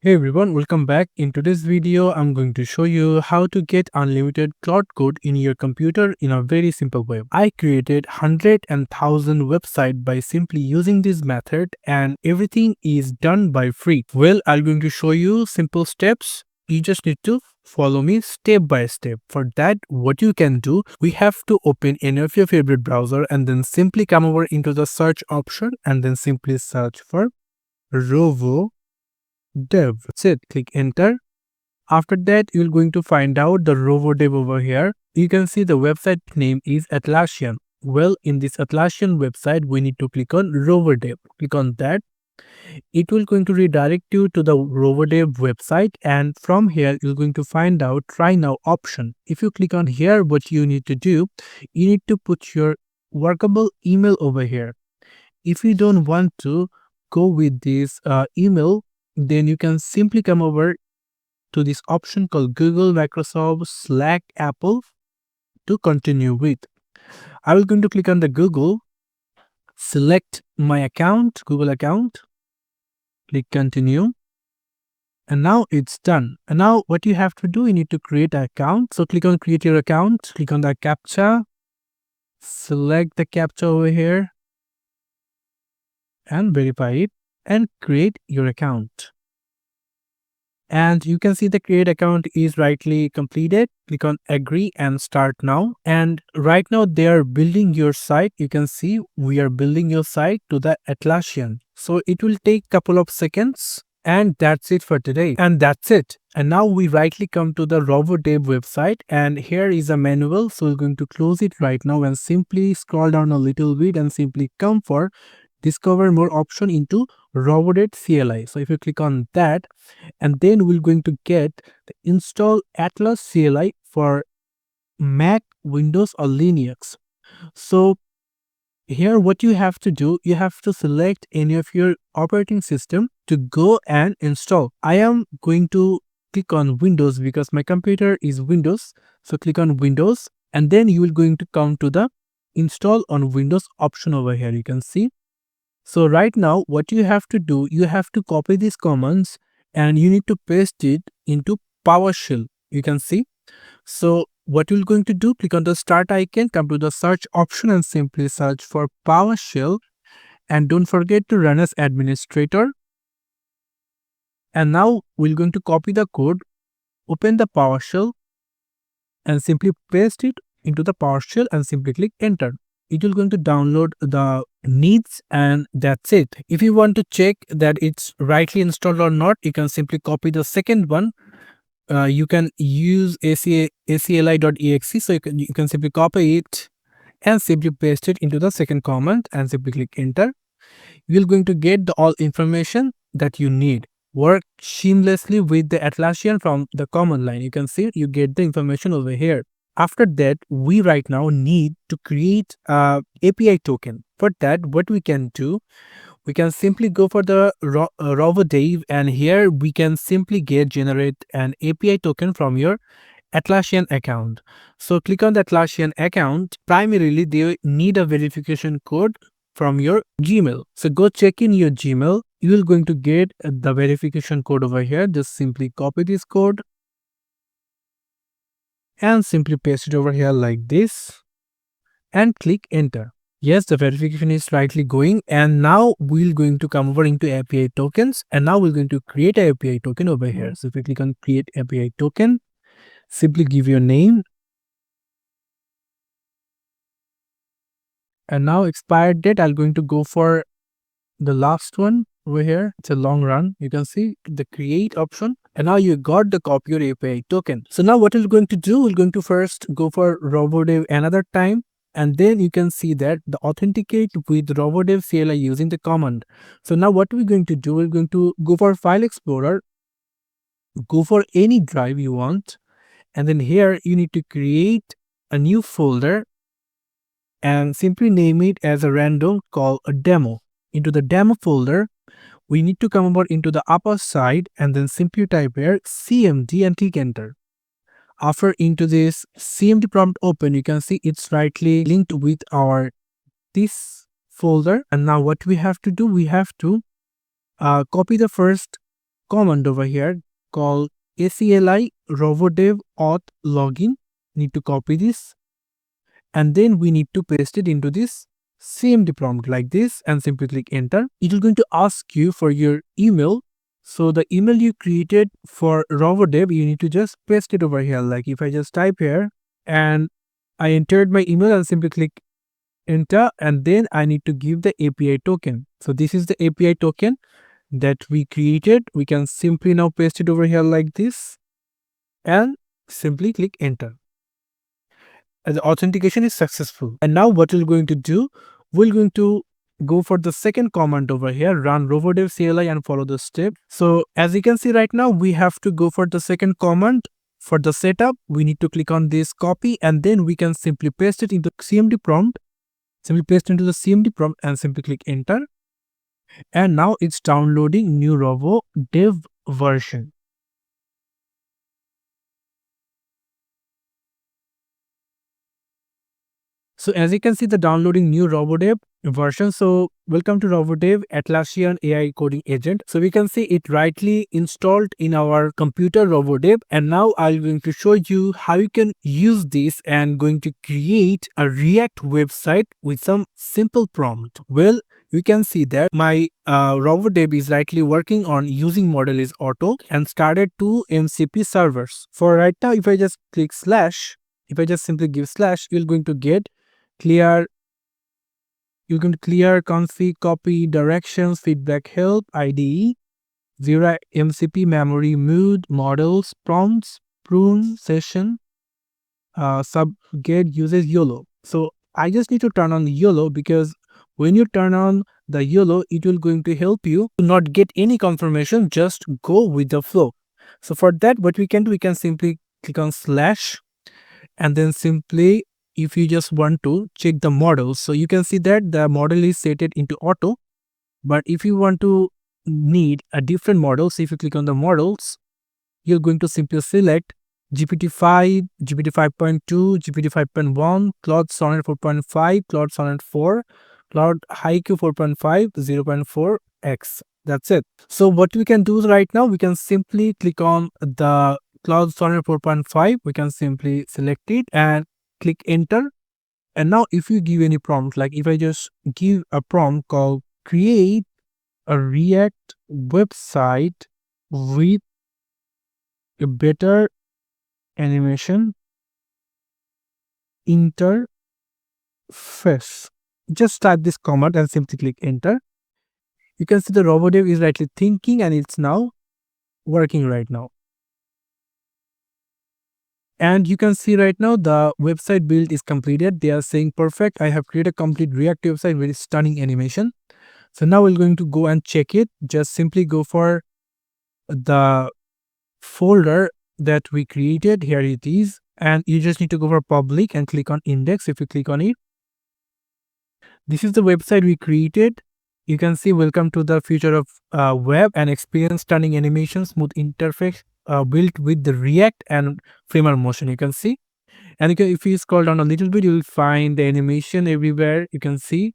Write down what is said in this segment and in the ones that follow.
Hey everyone, welcome back. In today's video, I'm going to show you how to get unlimited Claude Code in your computer in a very simple way. I created 100,000 websites by simply using this method and everything is done by free. Well, I'm going to show you simple steps. You just need to follow me step by step. For that, what you can do, we have to open any of your favorite browser and then simply come over into the search option and then simply search for Rovo dev. That's it. Click enter. After that, you're going to find out the Rovo dev over here. You can see the website name is Atlassian. Well, in this Atlassian website, we need to click on Rovo dev. Click on that. It will going to redirect you to the Rovo dev website, and from here you're going to find out try now option. If you click on here, what you need to do, you need to put your workable email over here. If you don't want to go with this email, then you can simply come over to this option called Google, Microsoft, Slack, Apple to continue with. I will going to click on the Google, select my account, Google account, click continue. And now it's done. And now what you have to do, you need to create an account. So click on create your account, click on the CAPTCHA, select the CAPTCHA over here and verify it and create your account. And you can see the create account is rightly completed. Click on agree and start now. And right now they are building your site. You can see we are building your site to the Atlassian. So it will take couple of seconds. And that's it for today. And that's it. And now we rightly come to the Rovo dev website, and here is a manual. So we're going to close it right now and simply scroll down a little bit and simply come for discover more option into Rovo CLI. So if you click on that, and then we're going to get the install Atlas CLI for Mac, Windows or Linux. So here what you have to do, you have to select any of your operating system to go and install. I am going to click on Windows because my computer is Windows. So click on Windows, and then you will going to come to the install on Windows option over here. You can see. So right now what you have to do, you have to copy these commands and you need to paste it into PowerShell. You can see. So what you're going to do, click on the start icon, come to the search option and simply search for PowerShell, and don't forget to run as administrator. And now we're going to copy the code, open the PowerShell and simply paste it into the PowerShell and simply click enter. It will going to download the needs, and that's it. If you want to check that it's rightly installed or not, you can simply copy the second one. You can use acli.exe, so you can simply copy it and simply paste it into the second command and simply click enter. You're going to get the all information that you need. Work seamlessly with the Atlassian from the command line. You can see you get the information over here. After that, we right now need to create a API token. For that, what we can do, we can simply go for the Rovo dev, and here we can simply generate an API token from your Atlassian account. So click on the Atlassian account. Primarily, they need a verification code from your Gmail. So go check in your Gmail. You will going to get the verification code over here. Just simply copy this code and simply paste it over here like this and click enter. Yes, the verification is rightly going, and now we're going to come over into API tokens, and now we're going to create an API token over here. So if you click on create API token, simply give your name, and now expired date, I'm going to go for the last one over here. It's a long run. You can see the create option, and now you got the copy your API token. So now what we're going to do, we're going to first go for RoboDev another time. And then you can see that the authenticate with RoboDev CLI using the command. So now what we're going to do, we're going to go for File Explorer, go for any drive you want, and then here you need to create a new folder and simply name it as a random called a demo. Into the demo folder, we need to come over into the upper side and then simply type here cmd and click enter. After into this cmd prompt open, you can see it's rightly linked with our this folder. And now what we have to do, we have to copy the first command over here called ACLI Rovo dev auth login. Need to copy this, and then we need to paste it into this CMD prompt like this and simply click enter. It is going to ask you for your email. So the email you created for Rovo dev, you need to just paste it over here. Like if I just type here and I entered my email and simply click enter, and then I need to give the API token. So this is the API token that we created. We can simply now paste it over here like this and simply click enter. And the authentication is successful. And now what we're going to do, we're going to go for the second command over here, run rovodev CLI and follow the step. So as you can see right now, we have to go for the second command. For the setup, we need to click on this copy, and then we can simply paste it into CMD prompt. Simply paste into the CMD prompt and simply click enter. And now it's downloading new Rovo dev version. So as you can see, the downloading new RoboDev version. So welcome to RoboDev Atlassian AI coding agent. So we can see it rightly installed in our computer RoboDev. And now I'm going to show you how you can use this and going to create a React website with some simple prompt. Well, you can see that my RoboDev is rightly working on using model is auto and started 2 MCP servers. For right now, if I just click slash, if I just simply give slash, you're going to get clear config, copy, directions, feedback, help, IDE, 0 MCP, memory, mood, models, prompts, prune, session, subget uses YOLO. So I just need to turn on YOLO, because when you turn on the YOLO, it will going to help you to not get any confirmation, just go with the flow. So for that, what we can do, we can simply click on slash, and then simply, if you just want to check the model, so you can see that the model is set it into auto. But if you want to need a different model, so if you click on the models, you're going to simply select GPT-5, GPT-5.2, GPT-5.1, Claude Sonnet 4.5, Claude Sonnet 4, Claude Haiku 4.5, 0.4x. That's it. So what we can do right now, we can simply click on the Claude Sonnet 4.5. We can simply select it and click enter. And now if you give any prompt, like if I just give a prompt called create a React website with a better animation interface, just type this command and simply click enter. You can see the RoboDev is rightly thinking and it's now working right now. And you can see right now the website build is completed. They are saying perfect. I have created a complete React website with stunning animation. So now we're going to go and check it. Just simply go for the folder that we created. Here it is. And you just need to go for public and click on index. If you click on it, this is the website we created. You can see welcome to the future of web and experience stunning animation, smooth interface built with the React and Framer motion. You can see, and if you scroll down a little bit, you will find the animation everywhere. You can see,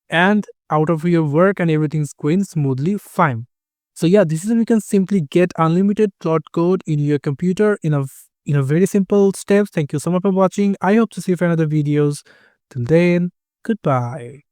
and out of your work and everything's going smoothly fine. So yeah, this is how you can simply get unlimited Claude Code in your computer in a very simple steps. Thank you so much for watching. I hope to see you for another videos. Till then, goodbye.